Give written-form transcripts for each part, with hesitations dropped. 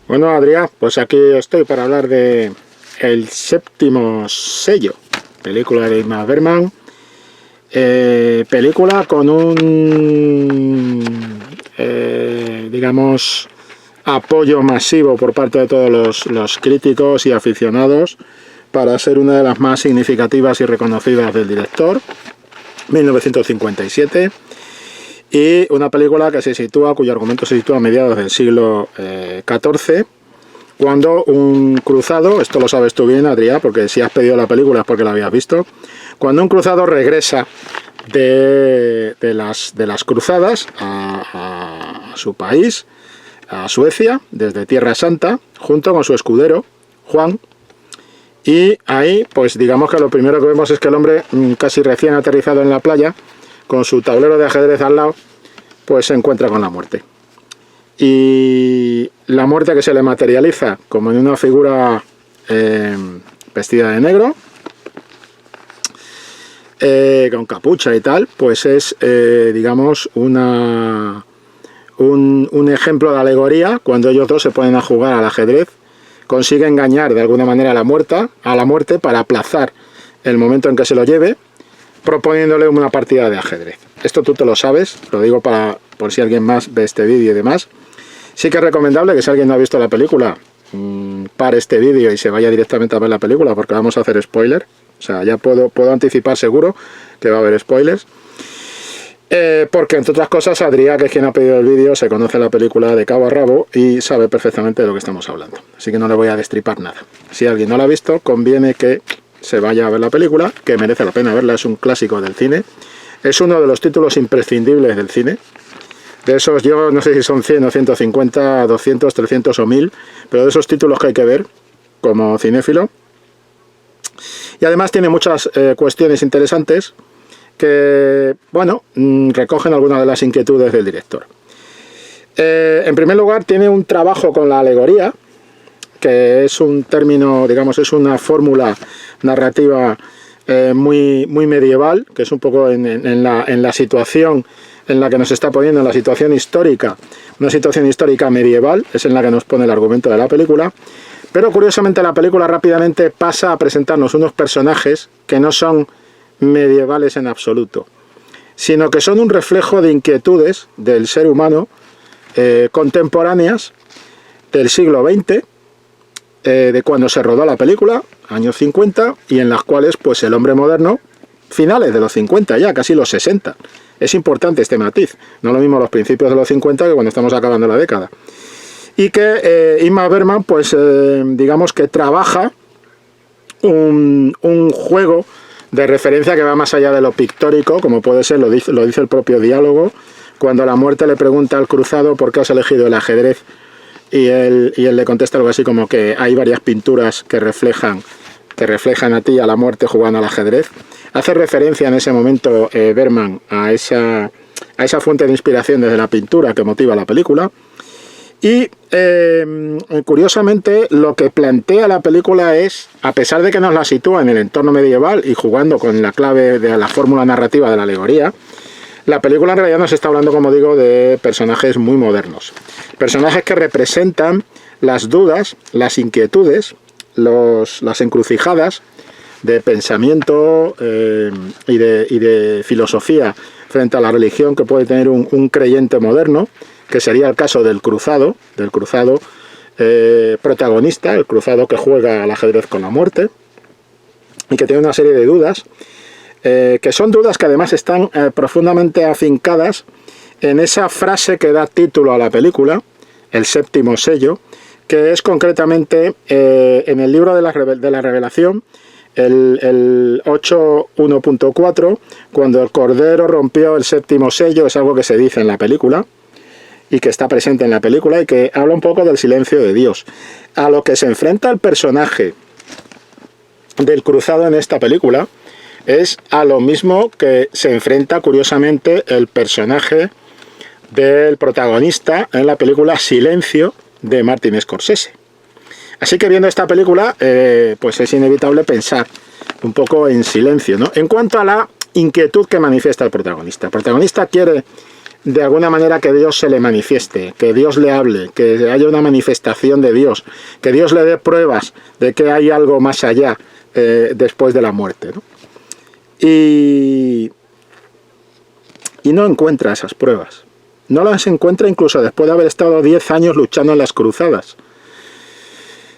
Bueno, Adrián, pues aquí estoy para hablar de El séptimo sello, película de Ingmar Bergman, película con un, digamos, apoyo masivo por parte de todos los críticos y aficionados para ser una de las más significativas y reconocidas del director, 1957. Y una película que cuyo argumento se sitúa a mediados del siglo XIV, cuando un cruzado, esto lo sabes tú bien, Adrián, porque si has pedido la película es porque la habías visto, cuando un cruzado regresa de las cruzadas a su país, a Suecia, desde Tierra Santa, junto con su escudero, Juan. Y ahí, pues digamos que lo primero que vemos es que el hombre, casi recién aterrizado en la playa, con su tablero de ajedrez al lado, pues se encuentra con la muerte. Y la muerte que se le materializa como en una figura vestida de negro, con capucha y tal, pues es, digamos, un ejemplo de alegoría. Cuando ellos dos se ponen a jugar al ajedrez, consigue engañar de alguna manera a la muerte para aplazar el momento en que se lo lleve, proponiéndole una partida de ajedrez. Esto tú te lo sabes, lo digo por si alguien más ve este vídeo y demás. Sí que es recomendable que si alguien no ha visto la película, pare este vídeo y se vaya directamente a ver la película, porque vamos a hacer spoiler. O sea, ya puedo anticipar seguro que va a haber spoilers. Porque entre otras cosas, Adrián, que es quien ha pedido el vídeo, se conoce la película de cabo a rabo y sabe perfectamente de lo que estamos hablando. Así que no le voy a destripar nada. Si alguien no la ha visto, conviene que se vaya a ver la película, que merece la pena verla, es un clásico del cine. Es uno de los títulos imprescindibles del cine. De esos, yo no sé si son 100 o 150, 200, 300 o 1000, pero de esos títulos que hay que ver como cinéfilo. Y además tiene muchas cuestiones interesantes que, bueno, recogen algunas de las inquietudes del director. En primer lugar, tiene un trabajo con la alegoría, que es un término, digamos, es una fórmula narrativa muy medieval, que es un poco en la situación en la que nos está poniendo, en la situación histórica, una situación histórica medieval, es en la que nos pone el argumento de la película. Pero curiosamente la película rápidamente pasa a presentarnos unos personajes que no son medievales en absoluto, sino que son un reflejo de inquietudes del ser humano contemporáneas del siglo XX, de cuando se rodó la película, años 50, y en las cuales pues el hombre moderno, finales de los 50 ya, casi los 60, es importante este matiz, no lo mismo los principios de los 50 que cuando estamos acabando la década. Y que Ingmar Bergman, pues digamos que trabaja un juego de referencia que va más allá de lo pictórico, como puede ser, lo dice el propio diálogo, cuando la muerte le pregunta al cruzado por qué has elegido el ajedrez, y él le contesta algo así como que hay varias pinturas que reflejan a ti, a la muerte jugando al ajedrez. Hace referencia en ese momento Bergman a esa fuente de inspiración desde la pintura que motiva la película. Y curiosamente lo que plantea la película es, a pesar de que nos la sitúa en el entorno medieval y jugando con la clave de la fórmula narrativa de la alegoría, la película en realidad nos está hablando, como digo, de personajes muy modernos. Personajes que representan las dudas, las inquietudes, las encrucijadas de pensamiento y de filosofía frente a la religión que puede tener un creyente moderno, que sería el caso del cruzado protagonista, el cruzado que juega al ajedrez con la muerte y que tiene una serie de dudas, que son dudas que además están profundamente afincadas en esa frase que da título a la película, el séptimo sello, que es concretamente en el libro de la Revelación, el 8.1.4, cuando el Cordero rompió el séptimo sello, es algo que se dice en la película y que está presente en la película y que habla un poco del silencio de Dios. A lo que se enfrenta el personaje del cruzado en esta película es a lo mismo que se enfrenta curiosamente el personaje del protagonista en la película Silencio de Martin Scorsese. Así que viendo esta película pues es inevitable pensar un poco en Silencio, ¿no? En cuanto a la inquietud que manifiesta el protagonista quiere de alguna manera que Dios se le manifieste, que Dios le hable, que haya una manifestación de Dios, que Dios le dé pruebas de que hay algo más allá después de la muerte, ¿no? Y no encuentra esas pruebas. No las encuentra incluso después de haber estado 10 años luchando en las cruzadas.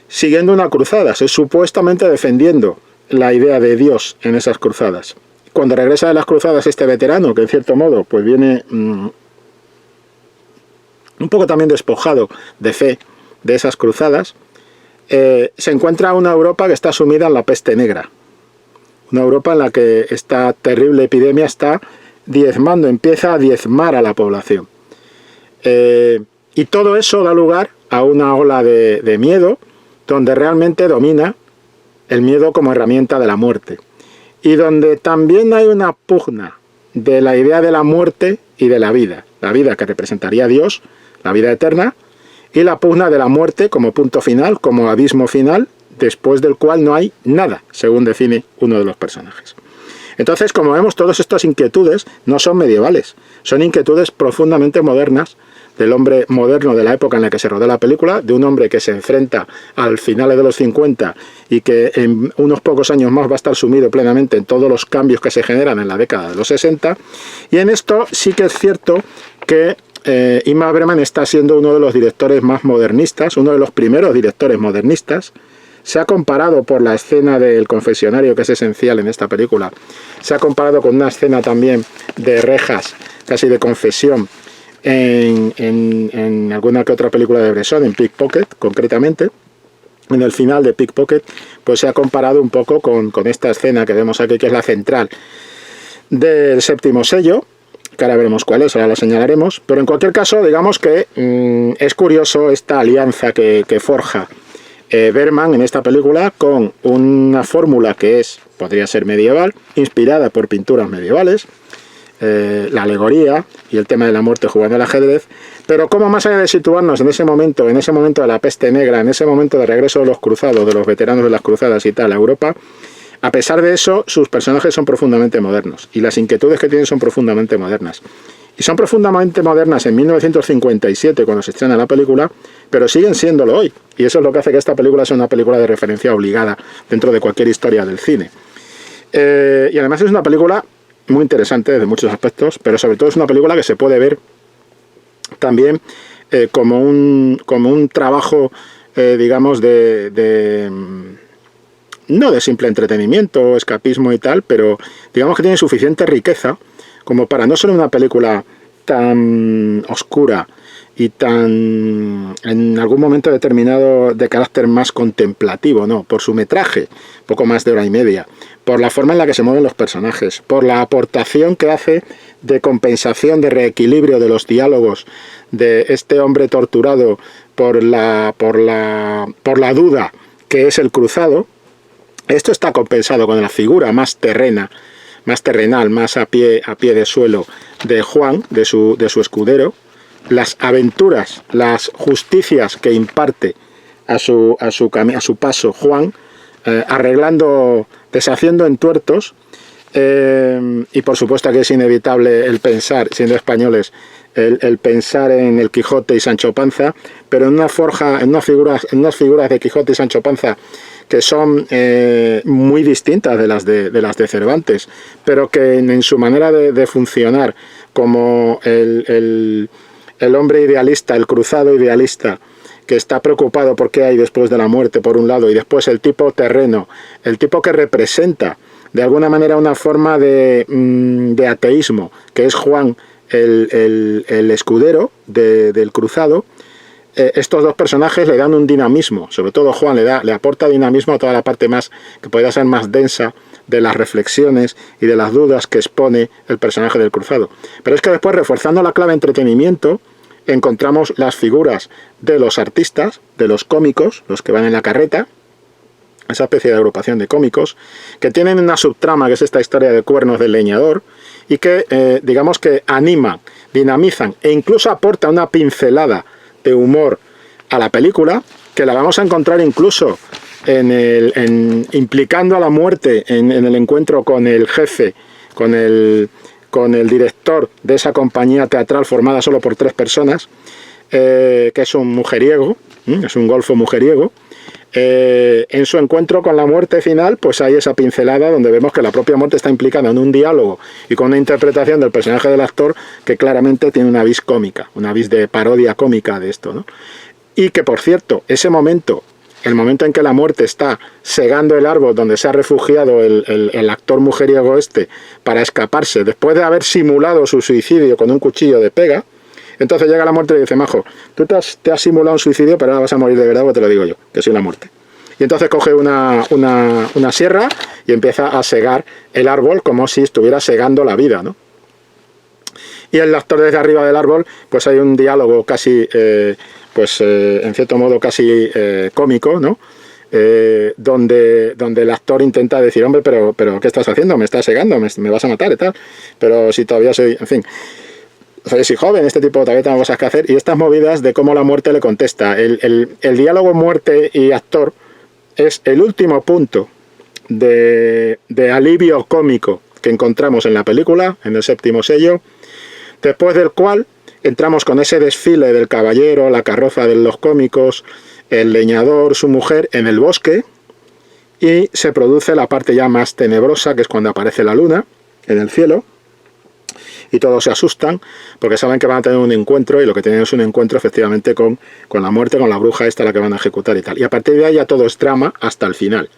Siguiendo una cruzada, supuestamente defendiendo la idea de Dios en esas cruzadas. Cuando regresa de las cruzadas este veterano, que en cierto modo pues viene un poco también despojado de fe de esas cruzadas, se encuentra una Europa que está sumida en la peste negra. Una Europa en la que esta terrible epidemia está diezmando, empieza a diezmar a la población. Y todo eso da lugar a una ola de miedo, donde realmente domina el miedo como herramienta de la muerte. Y donde también hay una pugna de la idea de la muerte y de la vida. La vida que representaría a Dios, la vida eterna, y la pugna de la muerte como punto final, como abismo final, después del cual no hay nada, según define uno de los personajes. Entonces, como vemos, todas estas inquietudes no son medievales, son inquietudes profundamente modernas, del hombre moderno de la época en la que se rodó la película, de un hombre que se enfrenta al finales de los 50 y que en unos pocos años más va a estar sumido plenamente en todos los cambios que se generan en la década de los 60. Y en esto sí que es cierto que Ingmar Bergman está siendo uno de los directores más modernistas, uno de los primeros directores modernistas. Se ha comparado por la escena del confesionario, que es esencial en esta película, se ha comparado con una escena también de rejas, casi de confesión, en alguna que otra película de Bresson, en Pickpocket concretamente. En el final de Pickpocket pues se ha comparado un poco con esta escena que vemos aquí, que es la central del séptimo sello, que ahora veremos cuál es, ahora la señalaremos, pero en cualquier caso digamos que es curioso esta alianza que forja Bergman en esta película con una fórmula que podría ser medieval, inspirada por pinturas medievales, la alegoría y el tema de la muerte jugando al ajedrez, pero como más allá de situarnos en ese momento de la peste negra, en ese momento de regreso de los cruzados, de los veteranos de las cruzadas y tal, a Europa, a pesar de eso, sus personajes son profundamente modernos y las inquietudes que tienen son profundamente modernas. Y son profundamente modernas en 1957, cuando se estrena la película, pero siguen siéndolo hoy. Y eso es lo que hace que esta película sea una película de referencia obligada dentro de cualquier historia del cine. Y además es una película muy interesante desde muchos aspectos, pero sobre todo es una película que se puede ver también como un trabajo, digamos, no de simple entretenimiento o escapismo y tal, pero digamos que tiene suficiente riqueza como para no ser una película tan oscura y tan, en algún momento determinado, de carácter más contemplativo, no, por su metraje, poco más de hora y media, por la forma en la que se mueven los personajes, por la aportación que hace de compensación, de reequilibrio de los diálogos de este hombre torturado por la duda que es el cruzado. Esto está compensado con la figura más terrenal, más a pie de suelo de Juan, de su escudero, las aventuras, las justicias que imparte a su paso Juan, deshaciendo entuertos, y por supuesto que es inevitable el pensar, siendo españoles, el pensar en el Quijote y Sancho Panza, pero en unas figuras de Quijote y Sancho Panza que son muy distintas de las de Cervantes, pero que en su manera de funcionar como el hombre idealista, el cruzado idealista, que está preocupado por qué hay después de la muerte, por un lado, y después el tipo terreno, el tipo que representa de alguna manera una forma de ateísmo, que es Juan, el escudero del cruzado. Estos dos personajes le dan un dinamismo, sobre todo Juan le aporta dinamismo a toda la parte más que podría ser más densa de las reflexiones y de las dudas que expone el personaje del cruzado. Pero es que después, reforzando la clave entretenimiento, encontramos las figuras de los artistas, de los cómicos, los que van en la carreta, esa especie de agrupación de cómicos, que tienen una subtrama que es esta historia de cuernos del leñador, y que digamos que animan, dinamizan e incluso aporta una pincelada de humor a la película, que la vamos a encontrar incluso implicando a la muerte en el encuentro con el jefe, con el con el director de esa compañía teatral formada solo por 3 personas, que es un mujeriego, es un golfo mujeriego. En su encuentro con la muerte final, pues hay esa pincelada donde vemos que la propia muerte está implicada en un diálogo y con una interpretación del personaje del actor que claramente tiene una vis cómica, una vis de parodia cómica de esto, ¿no? Y que, por cierto, ese momento, el momento en que la muerte está segando el árbol donde se ha refugiado el actor mujeriego este para escaparse, después de haber simulado su suicidio con un cuchillo de pega, entonces llega la muerte y le dice: majo, tú te has simulado un suicidio, pero ahora vas a morir de verdad, porque te lo digo yo, que soy la muerte. Y entonces coge una sierra y empieza a segar el árbol como si estuviera segando la vida, ¿no? Y el actor desde arriba del árbol, pues hay un diálogo casi, en cierto modo casi cómico, ¿no? Donde el actor intenta decir: hombre, pero ¿qué estás haciendo? Me estás segando, me vas a matar y tal. Pero si todavía soy, en fin... soy joven, este tipo todavía tengo cosas que hacer, y estas movidas de cómo la muerte le contesta. El diálogo muerte y actor es el último punto de alivio cómico que encontramos en la película, en el 7º sello, después del cual entramos con ese desfile del caballero, la carroza de los cómicos, el leñador, su mujer, en el bosque, y se produce la parte ya más tenebrosa, que es cuando aparece la luna en el cielo, y todos se asustan porque saben que van a tener un encuentro, y lo que tienen es un encuentro efectivamente con la muerte, con la bruja esta, la que van a ejecutar y tal. Y a partir de ahí ya todo es drama hasta el final.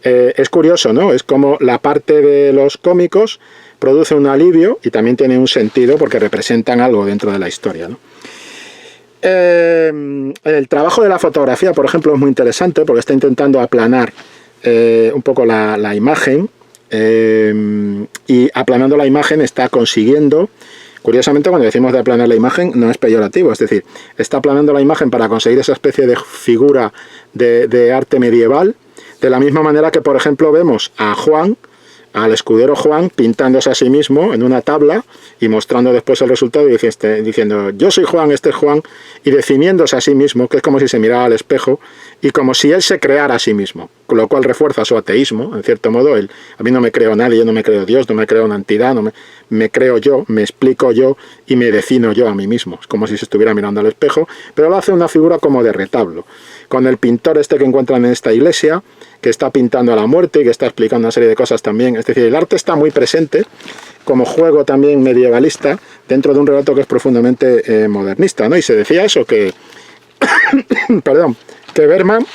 Es curioso, ¿no? Es como la parte de los cómicos produce un alivio y también tiene un sentido porque representan algo dentro de la historia, ¿no? El trabajo de la fotografía, por ejemplo, es muy interesante porque está intentando aplanar un poco la imagen, y aplanando la imagen está consiguiendo, curiosamente cuando decimos de aplanar la imagen no es peyorativo, es decir, está aplanando la imagen para conseguir esa especie de figura de arte medieval, de la misma manera que, por ejemplo, vemos a Juan, al escudero Juan, pintándose a sí mismo en una tabla y mostrando después el resultado y diciendo: yo soy Juan, este es Juan, y definiéndose a sí mismo, que es como si se mirara al espejo y como si él se creara a sí mismo, con lo cual refuerza su ateísmo, en cierto modo. A mí no me creo nadie, yo no me creo Dios, no me creo una entidad, me creo yo, me explico yo y me defino yo a mí mismo. Es como si se estuviera mirando al espejo, pero lo hace una figura como de retablo. Con el pintor este que encuentran en esta iglesia, que está pintando a la muerte y que está explicando una serie de cosas también. Es decir, el arte está muy presente como juego también medievalista dentro de un relato que es profundamente modernista, ¿no? Y se decía eso, que perdón, que Bergman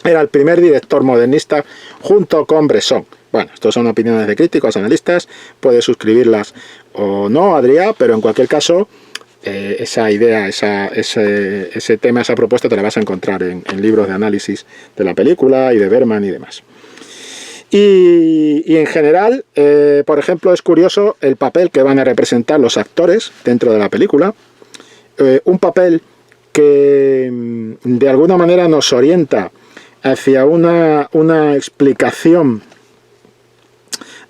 era el primer director modernista junto con Bresson. Bueno, estas son opiniones de críticos, analistas, puedes suscribirlas o no, Adrià, pero en cualquier caso, esa idea, ese tema, esa propuesta te la vas a encontrar en libros de análisis de la película y de Bergman y demás. Y en general, por ejemplo, es curioso el papel que van a representar los actores dentro de la película, un papel que de alguna manera nos orienta hacia una explicación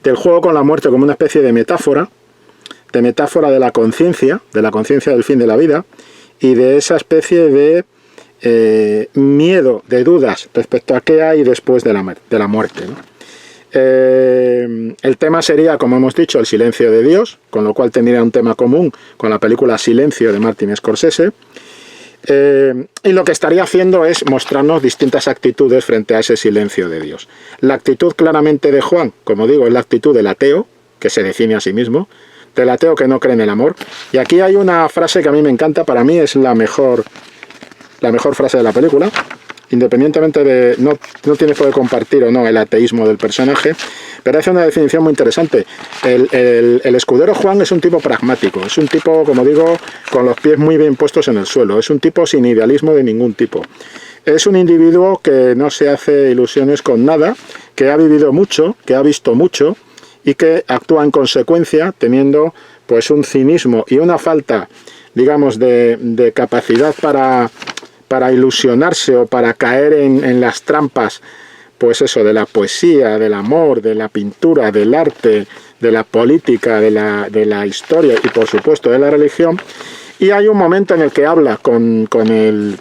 del juego con la muerte como una especie de metáfora de la conciencia del fin de la vida, y de esa especie de miedo, de dudas respecto a qué hay después de la muerte, ¿no? El tema sería, como hemos dicho, el silencio de Dios, con lo cual tendría un tema común con la película Silencio de Martin Scorsese. Y lo que estaría haciendo es mostrarnos distintas actitudes frente a ese silencio de Dios. La actitud claramente de Juan, como digo, es la actitud del ateo, que se define a sí mismo, del ateo que no cree en el amor. Y aquí hay una frase que a mí me encanta, para mí es la mejor frase de la película, independientemente de, no tienes por qué compartir o no el ateísmo del personaje, pero hace una definición muy interesante. El escudero Juan es un tipo pragmático, es un tipo, como digo, con los pies muy bien puestos en el suelo, es un tipo sin idealismo de ningún tipo. Es un individuo que no se hace ilusiones con nada, que ha vivido mucho, que ha visto mucho y que actúa en consecuencia, teniendo pues un cinismo y una falta, digamos, de capacidad para ilusionarse o para caer en las trampas, pues eso, de la poesía, del amor, de la pintura, del arte, de la política, de la historia y por supuesto de la religión. Y hay un momento en el que habla con el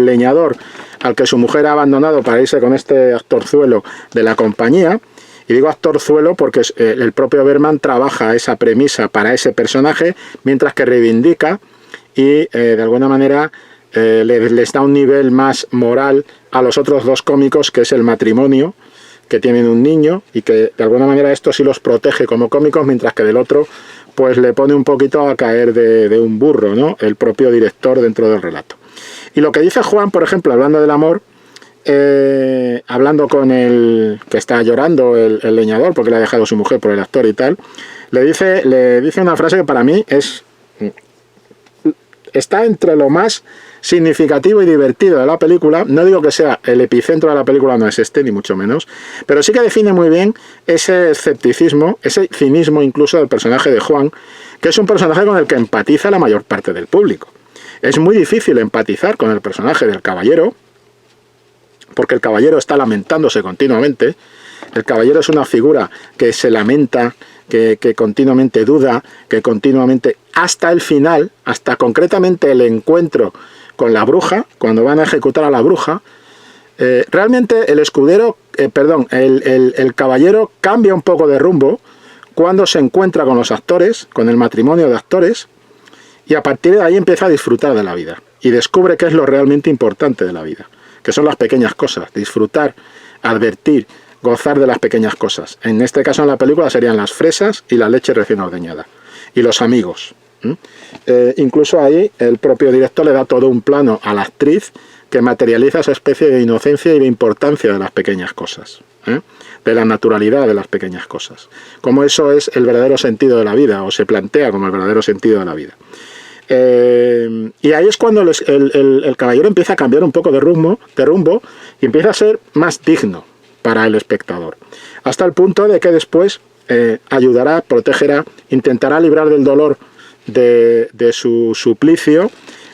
leñador al que su mujer ha abandonado para irse con este actorzuelo de la compañía, Y digo actorzuelo porque el propio Bergman trabaja esa premisa para ese personaje, mientras que reivindica y de alguna manera les da un nivel más moral a los otros dos cómicos, que es el matrimonio, que tienen un niño, y que de alguna manera esto sí los protege como cómicos, mientras que del otro pues le pone un poquito a caer de un burro, ¿no? El propio director dentro del relato. Y lo que dice Juan, por ejemplo, hablando del amor, hablando con el que está llorando, el leñador, porque le ha dejado su mujer por el actor y tal, le dice una frase que para mí está entre lo más significativo y divertido de la película. No digo que sea el epicentro de la película, no es este, ni mucho menos, pero sí que define muy bien ese escepticismo, ese cinismo incluso del personaje de Juan, que es un personaje con el que empatiza la mayor parte del público. Es muy difícil empatizar con el personaje del caballero, porque el caballero está lamentándose continuamente. El caballero es una figura que se lamenta, que continuamente duda, que continuamente, hasta el final, hasta concretamente el encuentro con la bruja, cuando van a ejecutar a la bruja, realmente el escudero, el caballero cambia un poco de rumbo cuando se encuentra con los actores, con el matrimonio de actores, y a partir de ahí empieza a disfrutar de la vida y descubre qué es lo realmente importante de la vida, que son las pequeñas cosas, disfrutar, advertir, gozar de las pequeñas cosas. En este caso en la película serían las fresas y la leche recién ordeñada, y los amigos. Incluso ahí el propio director le da todo un plano a la actriz que materializa esa especie de inocencia y de importancia de las pequeñas cosas, de la naturalidad de las pequeñas cosas, como eso es el verdadero sentido de la vida, o se plantea como el verdadero sentido de la vida. Y ahí es cuando el caballero empieza a cambiar un poco de rumbo y empieza a ser más digno para el espectador, hasta el punto de que después ayudará, protegerá, intentará librar del dolor de su suplicio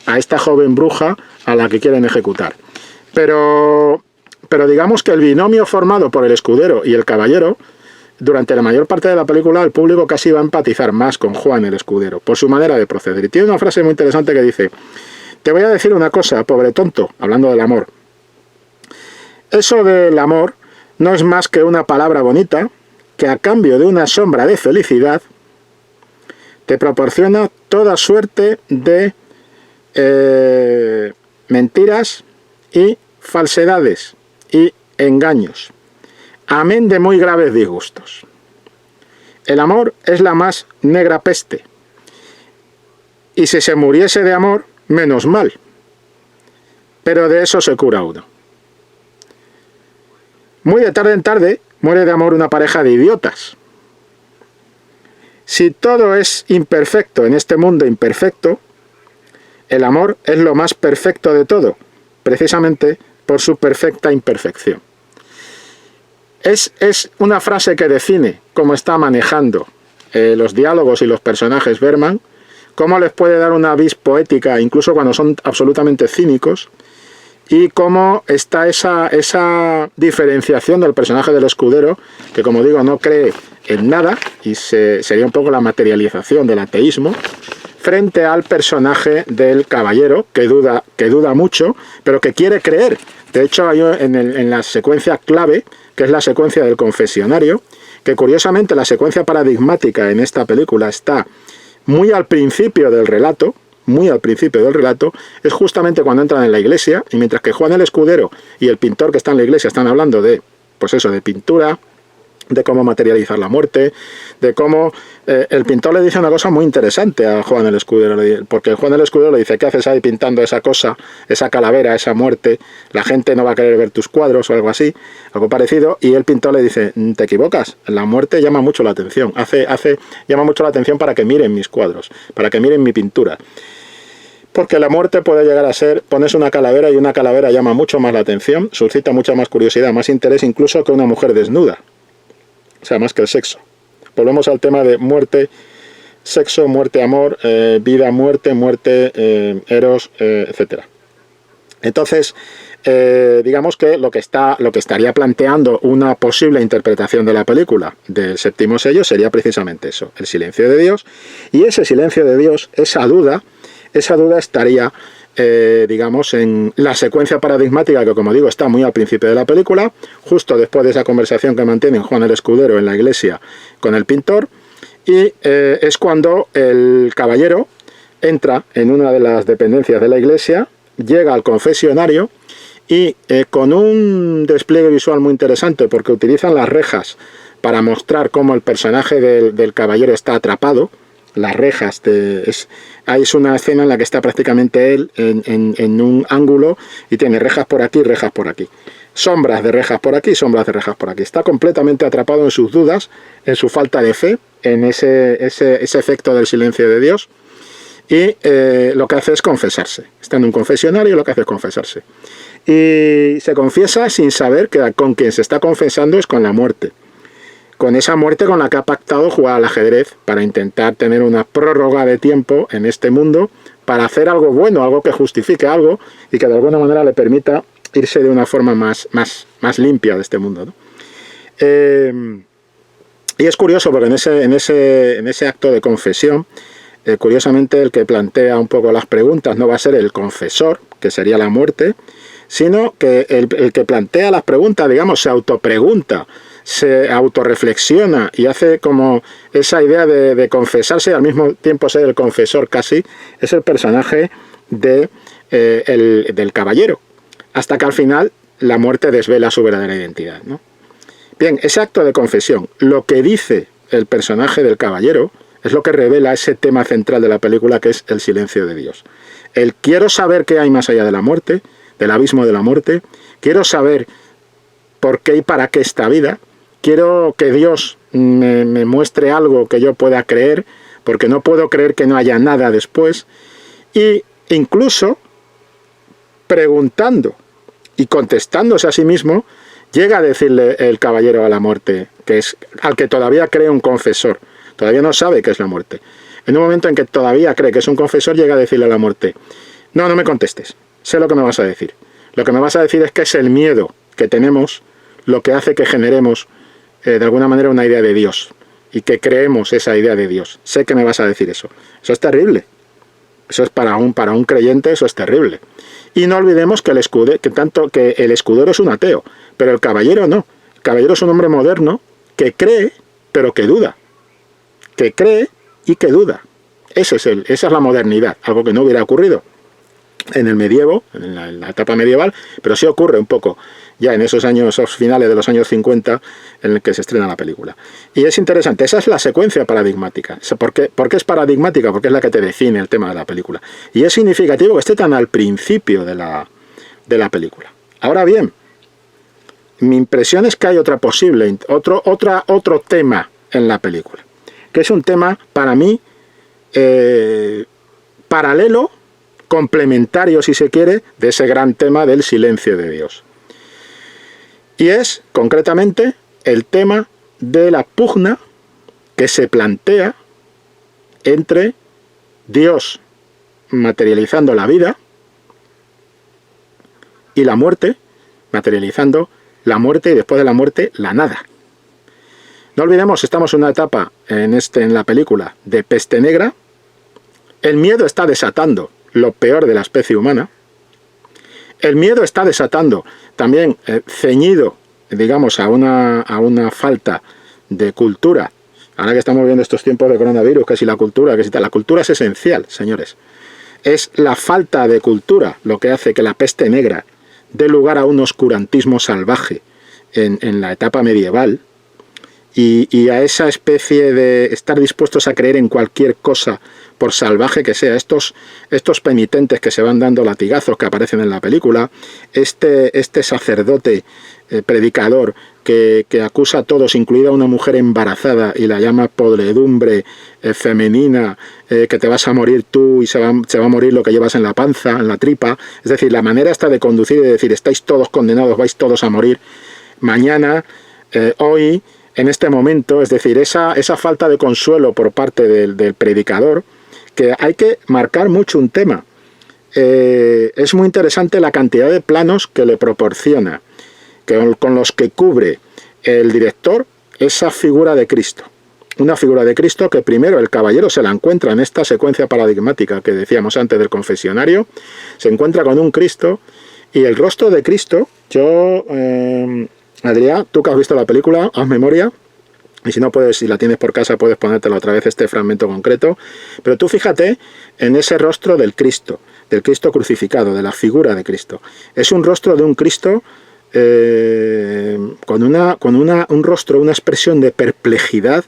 a esta joven bruja a la que quieren ejecutar. Pero digamos que el binomio formado por el escudero y el caballero, durante la mayor parte de la película el público casi va a empatizar más con Juan el escudero, por su manera de proceder. Y tiene una frase muy interesante que dice: te voy a decir una cosa, pobre tonto, hablando del amor. Eso del amor no es más que una palabra bonita que a cambio de una sombra de felicidad te proporciona toda suerte de mentiras y falsedades y engaños, amén de muy graves disgustos. El amor es la más negra peste, y si se muriese de amor, menos mal, pero de eso se cura uno. Muy de tarde en tarde muere de amor una pareja de idiotas. Si todo es imperfecto en este mundo imperfecto, el amor es lo más perfecto de todo, precisamente por su perfecta imperfección. Es una frase que define cómo está manejando los diálogos y los personajes Bergman, cómo les puede dar una vis poética incluso cuando son absolutamente cínicos, y cómo está esa diferenciación del personaje del escudero, que como digo no cree en nada, y sería un poco la materialización del ateísmo, frente al personaje del caballero, que duda mucho, pero que quiere creer. De hecho, hay en la secuencia clave, que es la secuencia del confesionario, que curiosamente la secuencia paradigmática en esta película está muy al principio del relato, es justamente cuando entran en la iglesia, y mientras que Juan el escudero y el pintor que está en la iglesia están hablando de, pues eso, de pintura, de cómo materializar la muerte, de cómo el pintor le dice una cosa muy interesante a Juan el escudero, porque Juan el escudero le dice: ¿qué haces ahí pintando esa cosa, esa calavera, esa muerte? La gente no va a querer ver tus cuadros, o algo así, algo parecido. Y el pintor le dice: te equivocas, la muerte llama mucho la atención, llama mucho la atención para que miren mis cuadros, para que miren mi pintura. Porque la muerte puede llegar a ser, pones una calavera y una calavera llama mucho más la atención, suscita mucha más curiosidad, más interés incluso que una mujer desnuda. O sea, más que el sexo. Volvemos al tema de muerte, sexo, muerte, amor, vida, muerte, eros, etc. Entonces, digamos que lo que estaría planteando una posible interpretación de la película del séptimo sello sería precisamente eso, el silencio de Dios. Y ese silencio de Dios, esa duda estaría digamos, en la secuencia paradigmática que, como digo, está muy al principio de la película, justo después de esa conversación que mantienen Juan el Escudero en la iglesia con el pintor, y es cuando el caballero entra en una de las dependencias de la iglesia, llega al confesionario y con un despliegue visual muy interesante, porque utilizan las rejas para mostrar cómo el personaje del caballero está atrapado. Las rejas, es una escena en la que está prácticamente él en un ángulo y tiene rejas por aquí, rejas por aquí. Sombras de rejas por aquí, sombras de rejas por aquí. Está completamente atrapado en sus dudas, en su falta de fe, en ese efecto del silencio de Dios. Y lo que hace es confesarse. Está en un confesionario y lo que hace es confesarse. Y se confiesa sin saber que con quien se está confesando es con la muerte. Con esa muerte con la que ha pactado jugar al ajedrez para intentar tener una prórroga de tiempo en este mundo para hacer algo bueno, algo que justifique algo y que de alguna manera le permita irse de una forma más limpia de este mundo, ¿no? Y es curioso porque en ese acto de confesión, curiosamente el que plantea un poco las preguntas no va a ser el confesor, que sería la muerte, sino que el que plantea las preguntas, digamos, se autopregunta, se autorreflexiona y hace como esa idea de confesarse y al mismo tiempo ser el confesor casi, es el personaje del caballero, hasta que al final la muerte desvela su verdadera identidad, ¿no? Bien, ese acto de confesión, lo que dice el personaje del caballero, es lo que revela ese tema central de la película, que es el silencio de Dios. El quiero saber qué hay más allá de la muerte, del abismo de la muerte, quiero saber por qué y para qué esta vida, quiero que Dios me muestre algo que yo pueda creer, porque no puedo creer que no haya nada después, y incluso preguntando y contestándose a sí mismo, llega a decirle el caballero a la muerte, que es al que todavía cree un confesor, todavía no sabe qué es la muerte. En un momento en que todavía cree que es un confesor, llega a decirle a la muerte, no me contestes, sé lo que me vas a decir. Lo que me vas a decir es que es el miedo que tenemos lo que hace que generemos de alguna manera una idea de Dios y que creemos esa idea de Dios. Sé que me vas a decir eso. Eso es terrible. Eso es para un creyente, eso es terrible. Y no olvidemos que el escudero es un ateo, pero el caballero no. El caballero es un hombre moderno que cree, pero que duda. Que cree y que duda. Esa es la modernidad, algo que no hubiera ocurrido en el medievo, en la etapa medieval, pero sí ocurre un poco ya en esos finales de los años 50 en el que se estrena la película. Y es interesante, esa es la secuencia paradigmática. ¿Por qué es paradigmática? Porque es la que te define el tema de la película. Y es significativo que esté tan al principio de la película. Ahora bien, mi impresión es que hay otro tema en la película, que es un tema, para mí, paralelo, complementario, si se quiere, de ese gran tema del silencio de Dios. Y es, concretamente, el tema de la pugna que se plantea entre Dios materializando la vida y la muerte, materializando la muerte y después de la muerte, la nada. No olvidemos, estamos en una etapa en la película de peste negra. El miedo está desatando lo peor de la especie humana. El miedo está desatando también, ceñido, digamos, a una falta de cultura. Ahora que estamos viendo estos tiempos de coronavirus, que si la cultura, la cultura es esencial, señores. Es la falta de cultura lo que hace que la peste negra dé lugar a un oscurantismo salvaje en la etapa medieval, y a esa especie de estar dispuestos a creer en cualquier cosa, por salvaje que sea. Estos penitentes que se van dando latigazos que aparecen en la película, este sacerdote predicador que acusa a todos, incluida una mujer embarazada, y la llama podredumbre femenina, que te vas a morir tú y se va a morir lo que llevas en la panza, en la tripa. Es decir, la manera esta de conducir y de decir, estáis todos condenados, vais todos a morir mañana, hoy, en este momento. Es decir, esa falta de consuelo por parte del predicador, que hay que marcar mucho un tema. Es muy interesante la cantidad de planos que le proporciona, con los que cubre el director esa figura de Cristo. una figura de Cristo que primero el caballero se la encuentra en esta secuencia paradigmática que decíamos antes del confesionario, se encuentra con un Cristo y el rostro de Cristo, Adrià, tú que has visto la película, haz memoria, y si no puedes, si la tienes por casa, puedes ponértela otra vez este fragmento concreto, pero tú fíjate en ese rostro del Cristo crucificado, de la figura de Cristo. Es un rostro de un Cristo con un rostro, una expresión de perplejidad,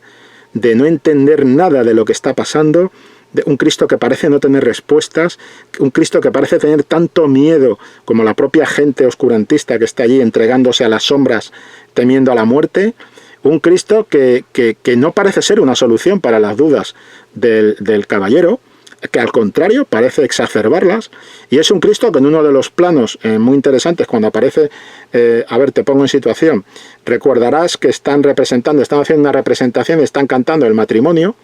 de no entender nada de lo que está pasando, de un Cristo que parece no tener respuestas, un Cristo que parece tener tanto miedo como la propia gente oscurantista que está allí entregándose a las sombras, temiendo a la muerte, un Cristo que no parece ser una solución para las dudas del caballero, que al contrario parece exacerbarlas, y es un Cristo que en uno de los planos muy interesantes, cuando aparece, a ver, te pongo en situación, recordarás que están haciendo una representación, están cantando el matrimonio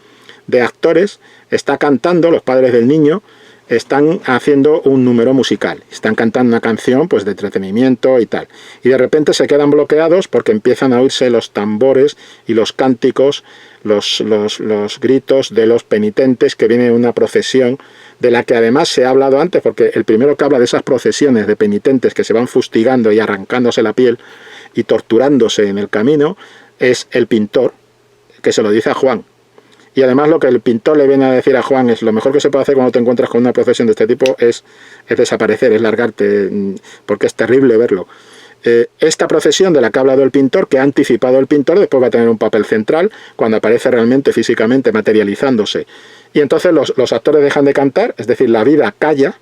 de actores, está cantando los padres del niño, están haciendo un número musical, están cantando una canción pues de entretenimiento y tal, y de repente se quedan bloqueados porque empiezan a oírse los tambores y los cánticos, los gritos de los penitentes, que viene una procesión de la que además se ha hablado antes, porque el primero que habla de esas procesiones de penitentes que se van fustigando y arrancándose la piel y torturándose en el camino es el pintor, que se lo dice a Juan. Y además lo que el pintor le viene a decir a Juan es: lo mejor que se puede hacer cuando te encuentras con una procesión de este tipo es desaparecer, es largarte, porque es terrible verlo. Esta procesión de la que ha hablado el pintor, que ha anticipado el pintor, después va a tener un papel central cuando aparece realmente físicamente materializándose. Y entonces los actores dejan de cantar, es decir, la vida calla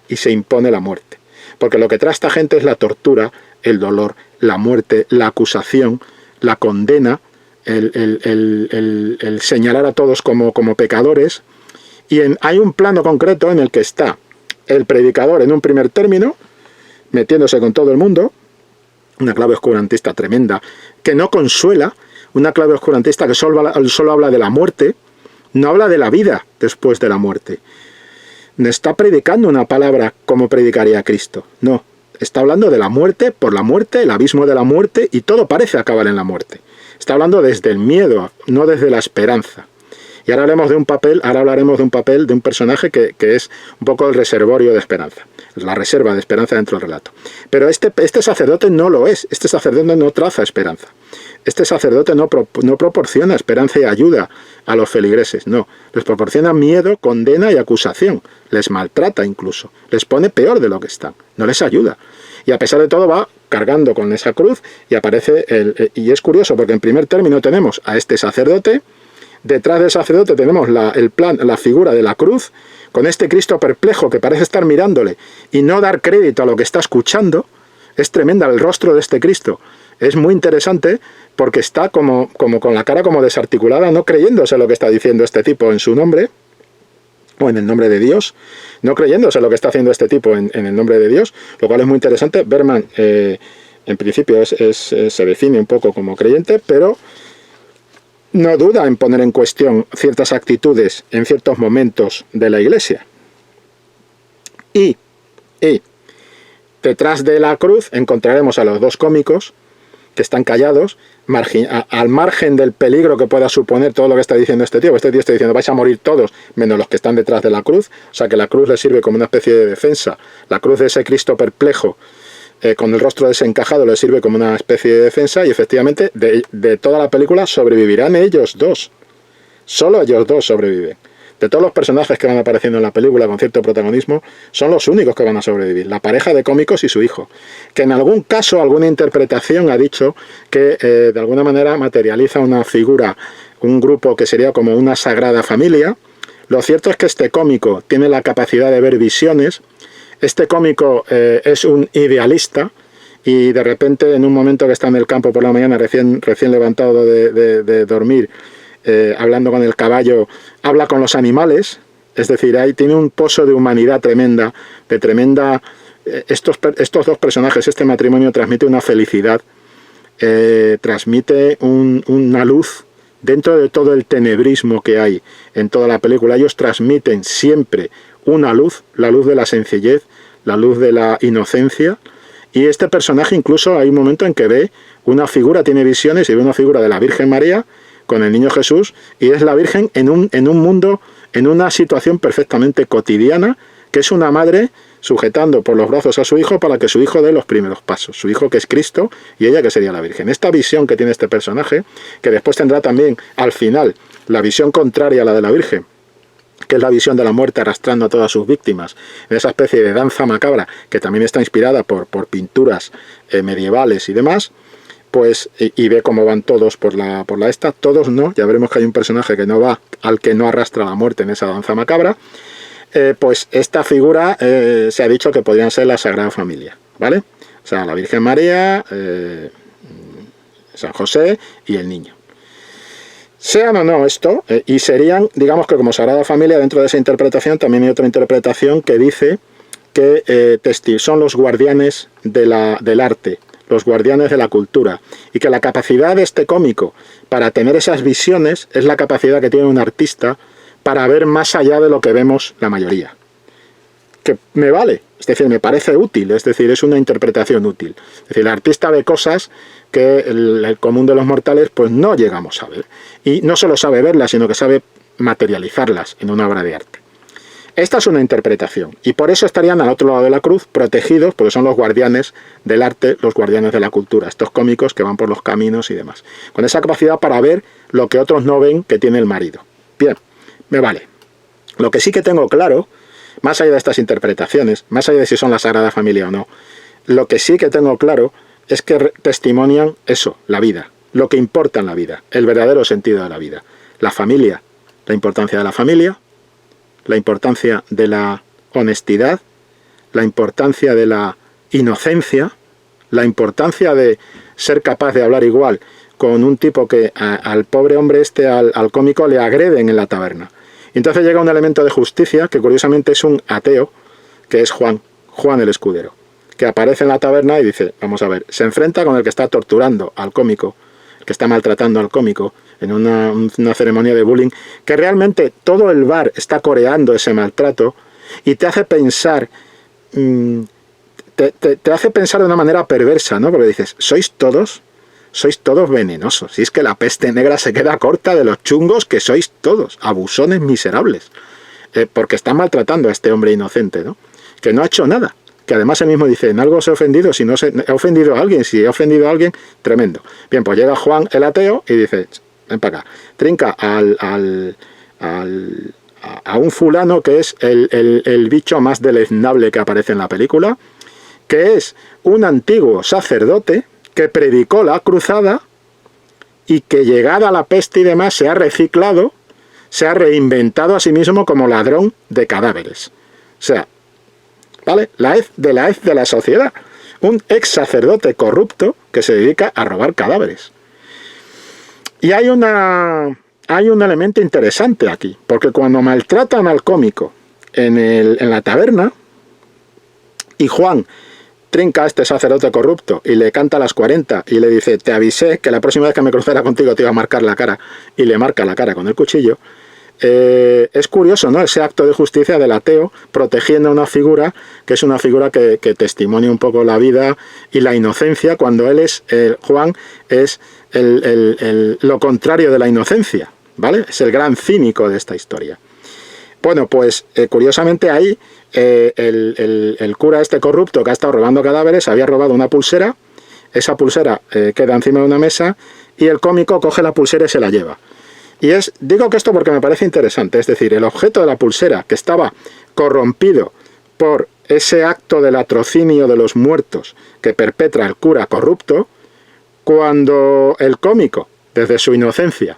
y se impone la muerte. Porque lo que trae esta gente es la tortura, el dolor, la muerte, la acusación, la condena, el señalar a todos como pecadores. Y hay un plano concreto en el que está el predicador en un primer término, metiéndose con todo el mundo, una clave oscurantista tremenda, que no consuela, una clave oscurantista que solo habla de la muerte, no habla de la vida después de la muerte. No está predicando una palabra como predicaría Cristo, no, está hablando de la muerte, por la muerte, el abismo de la muerte, y todo parece acabar en la muerte. Está hablando desde el miedo, no desde la esperanza. Y ahora hablaremos de un papel de un personaje que es un poco el reservorio de esperanza, la reserva de esperanza dentro del relato. Pero este sacerdote no lo es, este sacerdote no traza esperanza. Este sacerdote no proporciona esperanza y ayuda a los feligreses, no. Les proporciona miedo, condena y acusación. Les maltrata incluso, les pone peor de lo que están, no les ayuda. Y a pesar de todo va cargando con esa cruz y aparece, y es curioso porque en primer término tenemos a este sacerdote. Detrás del sacerdote tenemos la figura de la cruz, con este Cristo perplejo que parece estar mirándole y no dar crédito a lo que está escuchando. Es tremenda el rostro de este Cristo. Es muy interesante porque está como con la cara como desarticulada, no creyéndose lo que está diciendo este tipo en su nombre, o en el nombre de Dios, no creyéndose lo que está haciendo este tipo en el nombre de Dios, lo cual es muy interesante. Berman, en principio, se define un poco como creyente, pero no duda en poner en cuestión ciertas actitudes en ciertos momentos de la Iglesia. Y detrás de la cruz encontraremos a los dos cómicos que están callados, al margen del peligro que pueda suponer todo lo que está diciendo este tío. Este tío está diciendo: vais a morir todos, menos los que están detrás de la cruz. O sea que la cruz le sirve como una especie de defensa. La cruz de ese Cristo perplejo, con el rostro desencajado, le sirve como una especie de defensa, y efectivamente de toda la película sobrevivirán ellos dos. Solo ellos dos sobreviven. De todos los personajes que van apareciendo en la película con cierto protagonismo, son los únicos que van a sobrevivir. La pareja de cómicos y su hijo, que en algún caso, alguna interpretación ha dicho que de alguna manera materializa una figura, un grupo que sería como una sagrada familia. Lo cierto es que este cómico tiene la capacidad de ver visiones. Este cómico es un idealista, y de repente, en un momento que está en el campo por la mañana, recién levantado de dormir, hablando con el caballo, habla con los animales. Es decir, ahí tiene un pozo de humanidad tremenda, estos dos personajes, este matrimonio transmite una felicidad, transmite una luz dentro de todo el tenebrismo que hay en toda la película. Ellos transmiten siempre una luz, la luz de la sencillez, la luz de la inocencia, Y este personaje incluso hay un momento en que ve una figura, tiene visiones y ve una figura de la Virgen María con el niño Jesús, y es la Virgen en un mundo, en una situación perfectamente cotidiana, que es una madre sujetando por los brazos a su hijo para que su hijo dé los primeros pasos, su hijo que es Cristo y ella que sería la Virgen. Esta visión que tiene este personaje, que después tendrá también al final la visión contraria a la de la Virgen, que es la visión de la muerte arrastrando a todas sus víctimas, en esa especie de danza macabra que también está inspirada por pinturas medievales y demás, pues, y ve cómo van todos por la esta, todos no, ya veremos que hay un personaje que no va, al que no arrastra la muerte en esa danza macabra. Pues esta figura se ha dicho que podrían ser la Sagrada Familia, ¿vale? O sea, la Virgen María, San José y el niño. Sean o no esto, y serían, digamos que como Sagrada Familia, dentro de esa interpretación también hay otra interpretación que dice que son los guardianes del arte, los guardianes de la cultura, y que la capacidad de este cómico para tener esas visiones es la capacidad que tiene un artista para ver más allá de lo que vemos la mayoría. Que me vale, es decir, me parece útil, es decir, es una interpretación útil. Es decir, el artista ve cosas que el común de los mortales pues no llegamos a ver. Y no solo sabe verlas, sino que sabe materializarlas en una obra de arte. Esta es una interpretación, y por eso estarían al otro lado de la cruz, protegidos, porque son los guardianes del arte, los guardianes de la cultura, estos cómicos que van por los caminos y demás, con esa capacidad para ver lo que otros no ven que tiene el marido. Bien, me vale. Lo que sí que tengo claro, más allá de estas interpretaciones, más allá de si son la Sagrada Familia o no, lo que sí que tengo claro es que testimonian eso, la vida, lo que importa en la vida, el verdadero sentido de la vida, la familia, la importancia de la familia, la importancia de la honestidad, la importancia de la inocencia, la importancia de ser capaz de hablar igual con un tipo que al pobre hombre al cómico, le agreden en la taberna. Y entonces llega un elemento de justicia, que curiosamente es un ateo, que es Juan el escudero, que aparece en la taberna y dice, vamos a ver, se enfrenta con el que está torturando al cómico, el que está maltratando al cómico, en una ceremonia de bullying, que realmente todo el bar está coreando ese maltrato y te hace pensar, te hace pensar de una manera perversa, ¿no? Porque dices, sois todos venenosos. Si es que la peste negra se queda corta de los chungos que sois todos, abusones miserables, porque están maltratando a este hombre inocente, ¿no? Que no ha hecho nada. Que además él mismo dice, en algo se ha ofendido, si no he ofendido a alguien, si he ofendido a alguien, tremendo. Bien, pues llega Juan el ateo y dice, ven para acá, trinca a un fulano que es el bicho más deleznable que aparece en la película, que es un antiguo sacerdote que predicó la cruzada y que llegada la peste y demás se ha reciclado, se ha reinventado a sí mismo como ladrón de cadáveres. O sea, ¿vale? La hez de la sociedad. Un ex sacerdote corrupto que se dedica a robar cadáveres. Y hay un elemento interesante aquí, porque cuando maltratan al cómico en la taberna, y Juan trinca a este sacerdote corrupto y le canta a las 40 y le dice, te avisé que la próxima vez que me cruzara contigo te iba a marcar la cara, y le marca la cara con el cuchillo, es curioso, ¿no? Ese acto de justicia del ateo protegiendo a una figura que es una figura que testimonia un poco la vida y la inocencia, cuando él es, Juan es lo contrario de la inocencia, ¿vale? Es el gran cínico de esta historia. Bueno, pues curiosamente ahí el cura este corrupto que ha estado robando cadáveres había robado una pulsera, esa pulsera queda encima de una mesa y el cómico coge la pulsera y se la lleva. Y digo que esto porque me parece interesante, es decir, el objeto de la pulsera que estaba corrompido por ese acto del latrocinio de los muertos que perpetra el cura corrupto, cuando el cómico, desde su inocencia,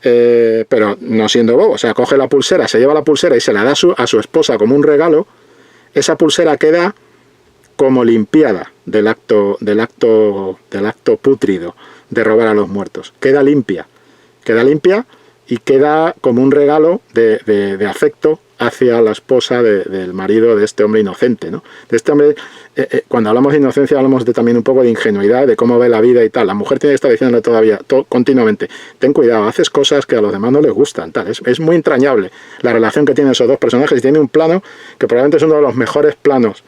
pero no siendo bobo, o sea, coge la pulsera, se lleva la pulsera y se la da a su esposa como un regalo, esa pulsera queda como limpiada del acto pútrido de robar a los muertos. Queda limpia y queda como un regalo de afecto hacia la esposa del marido de este hombre inocente, ¿no? De este hombre, cuando hablamos de inocencia hablamos también un poco de ingenuidad, de cómo ve la vida y tal. La mujer tiene que estar diciéndole todavía, continuamente, ten cuidado, haces cosas que a los demás no les gustan, tal. Es muy entrañable la relación que tienen esos dos personajes, y tiene un plano que probablemente es uno de los mejores planos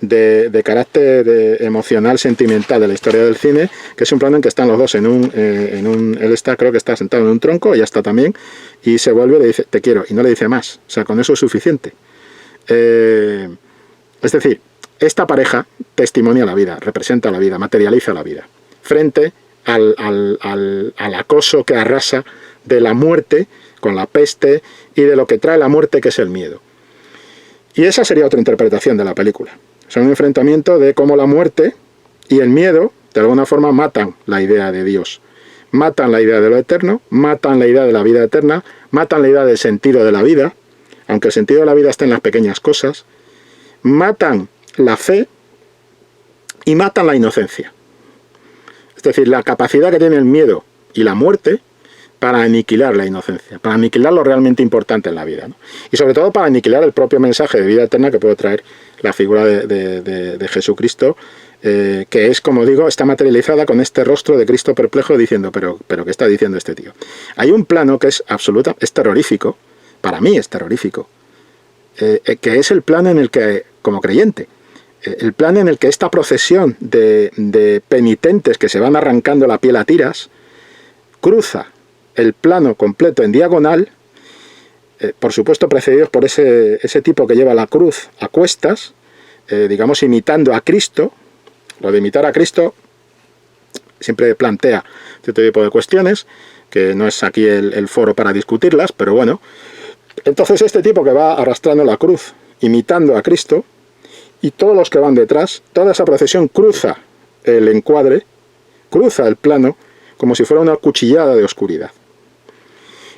de carácter emocional, sentimental de la historia del cine, que es un plano en que están los dos él está, creo que está sentado en un tronco, ella está también, y se vuelve y le dice, te quiero, y no le dice más. O sea, con eso es suficiente. Es decir, esta pareja testimonia la vida, representa la vida, materializa la vida, frente al acoso que arrasa de la muerte, con la peste, y de lo que trae la muerte, que es el miedo. Y esa sería otra interpretación de la película. Es un enfrentamiento de cómo la muerte y el miedo, de alguna forma, matan la idea de Dios. Matan la idea de lo eterno, matan la idea de la vida eterna, matan la idea del sentido de la vida, aunque el sentido de la vida está en las pequeñas cosas, matan la fe y matan la inocencia. Es decir, la capacidad que tiene el miedo y la muerte para aniquilar la inocencia, para aniquilar lo realmente importante en la vida, ¿no? Y sobre todo para aniquilar el propio mensaje de vida eterna que puede traer la figura de Jesucristo, que es, como digo, está materializada con este rostro de Cristo perplejo diciendo, pero ¿qué está diciendo este tío? Hay un plano que es es terrorífico, para mí es terrorífico, que es el plano en el que, como creyente, el plano en el que esta procesión de penitentes que se van arrancando la piel a tiras, cruza el plano completo en diagonal, por supuesto precedidos por ese tipo que lleva la cruz a cuestas, digamos imitando a Cristo. Lo de imitar a Cristo siempre plantea cierto tipo de cuestiones, que no es aquí el foro para discutirlas, pero bueno. Entonces este tipo que va arrastrando la cruz, imitando a Cristo, y todos los que van detrás, toda esa procesión cruza el encuadre, cruza el plano, como si fuera una cuchillada de oscuridad.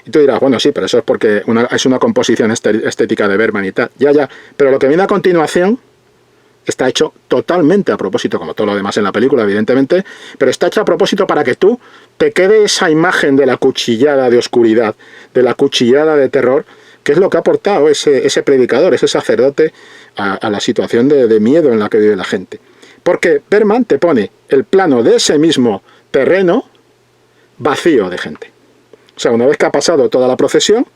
Y tú dirás, bueno, sí, pero eso es porque es una composición estética de Bergman y tal. Ya, pero lo que viene a continuación está hecho totalmente a propósito, como todo lo demás en la película, evidentemente, pero está hecho a propósito para que tú te quede esa imagen de la cuchillada de oscuridad, de la cuchillada de terror, que es lo que ha aportado ese predicador, ese sacerdote, a la situación de miedo en la que vive la gente. Porque Bergman te pone el plano de ese mismo terreno vacío de gente. O sea, una vez que ha pasado toda la procesión,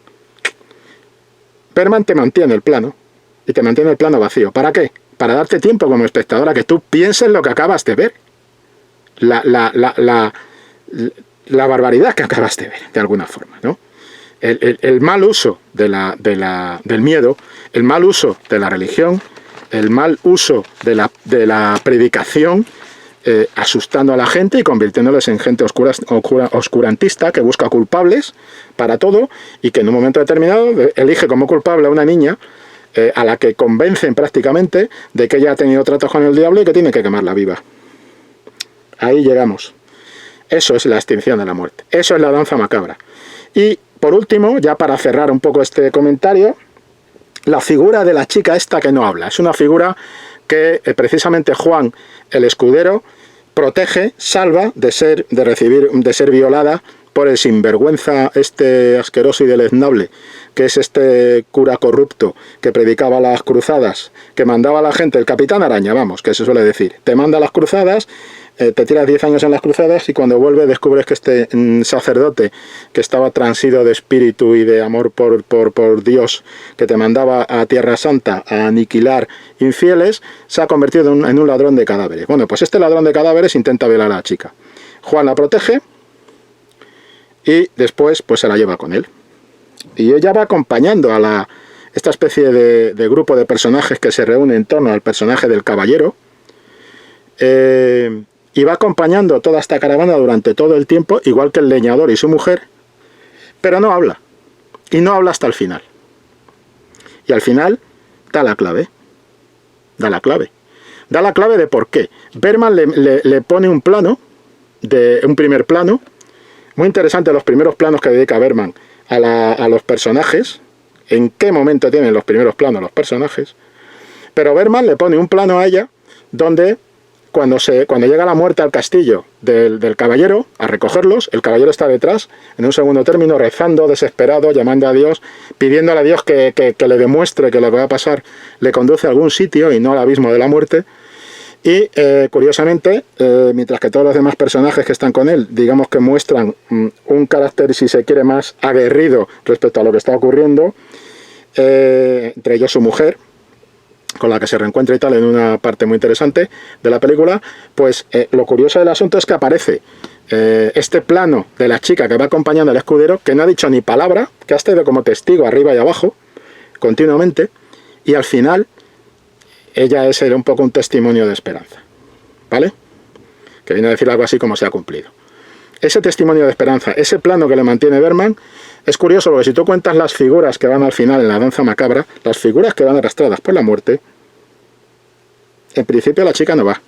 Bergman te mantiene el plano, y te mantiene el plano vacío. ¿Para qué? Para darte tiempo como espectador a que tú pienses lo que acabas de ver. La barbaridad que acabas de ver, de alguna forma, ¿no? El mal uso del miedo, el mal uso de la religión, el mal uso de la predicación, asustando a la gente y convirtiéndoles en gente oscurantista que busca culpables para todo y que en un momento determinado elige como culpable a una niña a la que convencen prácticamente de que ella ha tenido tratos con el diablo y que tiene que quemarla viva. Ahí llegamos. Eso es la extinción de la muerte. Eso es la danza macabra. Y por último, ya para cerrar un poco este comentario, la figura de la chica esta que no habla. Es una figura que precisamente Juan, el escudero, protege, salva de ser violada por el sinvergüenza este asqueroso y deleznable, que es este cura corrupto que predicaba las cruzadas, que mandaba a la gente, el Capitán Araña, vamos, que se suele decir, te manda a las cruzadas, te tiras 10 años en las cruzadas y cuando vuelve descubres que este sacerdote que estaba transido de espíritu y de amor por Dios, que te mandaba a Tierra Santa a aniquilar infieles, se ha convertido en un ladrón de cadáveres. Bueno, pues este ladrón de cadáveres intenta violar a la chica. Juan la protege y después pues se la lleva con él. Y ella va acompañando a esta especie de grupo de personajes que se reúne en torno al personaje del caballero, y va acompañando toda esta caravana durante todo el tiempo, igual que el leñador y su mujer, pero no habla, y no habla hasta el final. Y al final da la clave, da la clave de por qué. Bergman le pone un plano, un primer plano, muy interesante los primeros planos que dedica Bergman a los personajes, en qué momento tienen los primeros planos los personajes, pero Bergman le pone un plano a ella donde cuando llega la muerte al castillo del caballero a recogerlos, el caballero está detrás, en un segundo término, rezando, desesperado, llamando a Dios, pidiéndole a Dios que le demuestre que lo que va a pasar le conduce a algún sitio y no al abismo de la muerte. Y curiosamente, mientras que todos los demás personajes que están con él, digamos que muestran un carácter, si se quiere, más aguerrido respecto a lo que está ocurriendo, entre ellos su mujer, con la que se reencuentra y tal en una parte muy interesante de la película, pues lo curioso del asunto es que aparece este plano de la chica que va acompañando al escudero, que no ha dicho ni palabra, que ha estado como testigo arriba y abajo, continuamente, y al final ella es un poco un testimonio de esperanza, ¿vale? Que viene a decir algo así como se ha cumplido. Ese testimonio de esperanza, ese plano que le mantiene Bergman, es curioso porque si tú cuentas las figuras que van al final en la danza macabra, las figuras que van arrastradas por la muerte, en principio la chica no va.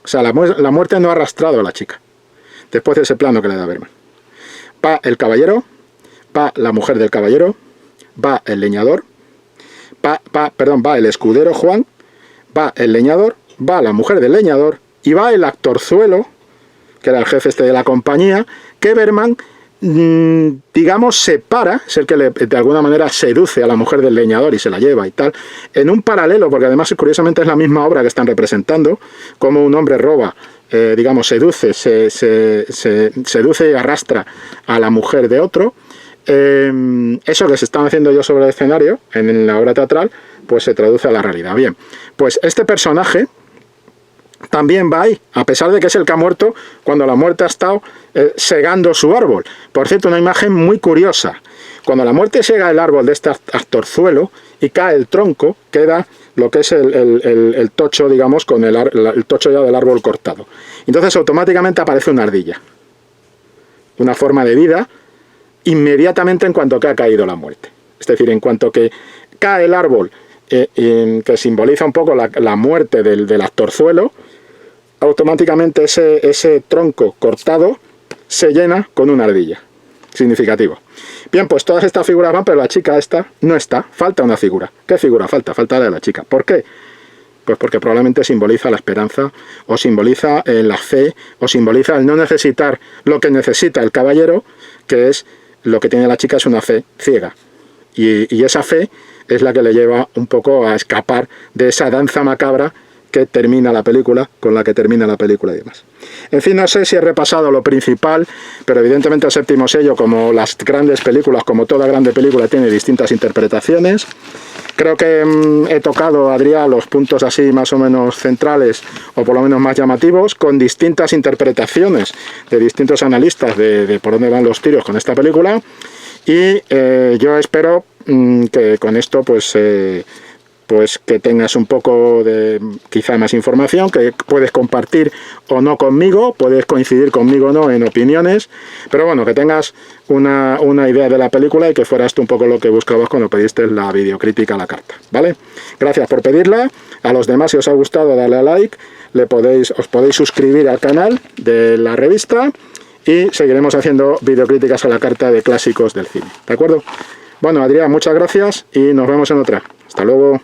O sea, la muerte no ha arrastrado a la chica, después de ese plano que le da Bergman. Va el caballero, va la mujer del caballero, va el leñador, va el escudero Juan, va el leñador, va la mujer del leñador y va el actorzuelo, que era el jefe de la compañía, que Bergman, digamos, separa, es el que de alguna manera seduce a la mujer del leñador y se la lleva y tal, en un paralelo, porque además curiosamente es la misma obra que están representando, como un hombre roba, digamos, seduce y arrastra a la mujer de otro. Eso que se están haciendo yo sobre el escenario, en la obra teatral, pues se traduce a la realidad. Bien, pues este personaje también va ahí, a pesar de que es el que ha muerto cuando la muerte ha estado segando su árbol. Por cierto, una imagen muy curiosa. Cuando la muerte sega el árbol de este actorzuelo y cae el tronco, queda lo que es el tocho, digamos, con el tocho ya del árbol cortado. Entonces automáticamente aparece una ardilla. Una forma de vida inmediatamente en cuanto que ha caído la muerte. Es decir, en cuanto que cae el árbol, que simboliza un poco la muerte del actorzuelo, automáticamente ese tronco cortado se llena con una ardilla. Significativo. Bien, pues todas estas figuras van, pero la chica esta no está. Falta una figura. ¿Qué figura falta? Falta la de la chica. ¿Por qué? Pues porque probablemente simboliza la esperanza, o simboliza la fe, o simboliza el no necesitar lo que necesita el caballero, que es lo que tiene la chica, es una fe ciega. Y esa fe es la que le lleva un poco a escapar de esa danza macabra que termina la película, con la que termina la película y demás. En fin, no sé si he repasado lo principal, pero evidentemente el séptimo sello, como las grandes películas, como toda grande película, tiene distintas interpretaciones. Creo que he tocado, Adrián, los puntos así más o menos centrales, o por lo menos más llamativos, con distintas interpretaciones de distintos analistas de por dónde van los tiros con esta película. Y yo espero que con esto pues que tengas un poco de quizá más información, que puedes compartir o no conmigo, puedes coincidir conmigo o no en opiniones, pero bueno, que tengas una idea de la película y que fuera esto un poco lo que buscabas cuando pediste la videocrítica a la carta, ¿vale? Gracias por pedirla. A los demás, si os ha gustado, darle a like, os podéis suscribir al canal de la revista y seguiremos haciendo videocríticas a la carta de clásicos del cine, ¿de acuerdo? Bueno, Adrián, muchas gracias y nos vemos en otra. Hasta luego.